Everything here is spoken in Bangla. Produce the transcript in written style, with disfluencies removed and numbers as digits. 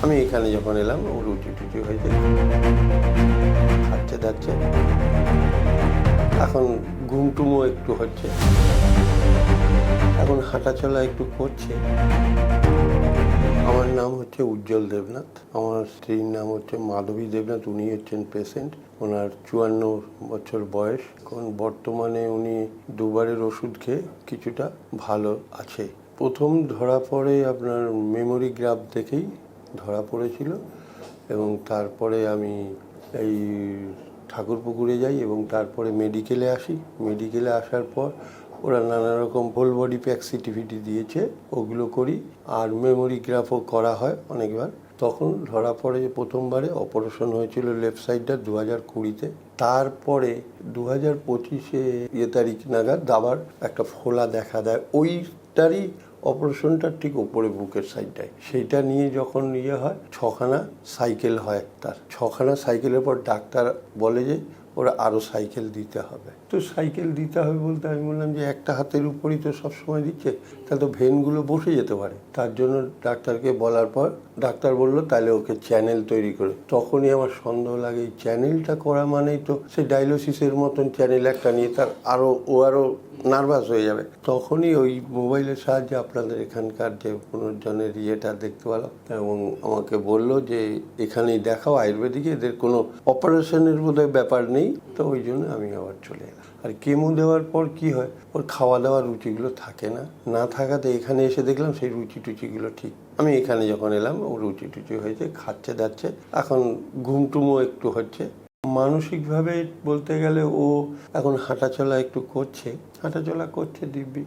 আমি এখানে যখন এলাম ও রুচি টুচি হয়েছে, খাচ্ছে দাচ্ছে, এখন ঘুমটুমও একটু হচ্ছে, এখন হাঁটাচলা একটু করছে। আমার নাম হচ্ছে উজ্জ্বল দেবনাথ, আমার স্ত্রীর নাম হচ্ছে মাধবী দেবনাথ। উনি হচ্ছেন পেশেন্ট, ওনার 54 বছর বয়স। এখন বর্তমানে উনি দুবারের ওষুধ খেয়ে কিছুটা ভালো আছে। প্রথম ধরা পড়ে আপনার মেমোরি গ্রাফ দেখেই ধরা পড়েছিল, এবং তারপরে আমি এই ঠাকুরপুকুরে যাই এবং তারপরে মেডিকেলে আসি। মেডিকেলে আসার পর ওরা নানা রকম হোল বডি প্যাক্সিটিভিটি দিয়েছে, ওগুলো করি। আর মেমোরি গ্রাফও করা হয় অনেকবার। তখন ধরা পড়ে যে প্রথমবারে অপারেশন হয়েছিল লেফট সাইডটা 2020-তে। তারপরে 2025-এ তারিখ নাগাদ আবার একটা ফোলা দেখা দেয় ওইটারই অপারেশনটার ঠিক ওপরে বুকের সাইডটায়। সেইটা নিয়ে যখন হয় 6খানা সাইকেল হয়, তার 6খানা সাইকেলের পর ডাক্তার বলে যে ওরা আরও সাইকেল দিতে হবে। তো সাইকেল দিতে হবে বলতে আমি বললাম যে একটা হাতের উপরই তো সবসময় দিচ্ছে, তাহলে তো ভেনগুলো বসে যেতে পারে। তার জন্য ডাক্তারকে বলার পর ডাক্তার বললো তাহলে ওকে চ্যানেল তৈরি করে। তখনই আমার সন্দেহ লাগে এই চ্যানেলটা করা মানেই তো সে ডায়ালিসিসের মতন চ্যানেল একটা নিয়ে তার আরও নার্ভাস হয়ে যাবে। তখনই ওই মোবাইলের সাহায্যে আপনাদের এখানকার যে পুনর্জনের ইয়েটা দেখতে পেলাম, এবং আমাকে বলল যে এখানেই দেখাও আয়ুর্বেদিকে, এদের কোনো অপারেশনের বোধহয় ব্যাপার নেই। তো ওই জন্য আমি আবার চলে এলাম। আর কেমো দেওয়ার পর কি হয়, ওর খাওয়া দাওয়ার রুচিগুলো থাকে না থাকাতে এখানে এসে দেখলাম সেই রুচি টুচিগুলো ঠিক। আমি এখানে যখন এলাম ও রুচি টুচি হয়েছে, খাচ্ছে দাচ্ছে, এখন ঘুমটুমও একটু হচ্ছে। মানসিকভাবে বলতে গেলে ও এখন হাঁটাচলা একটু করছে দিব্যি।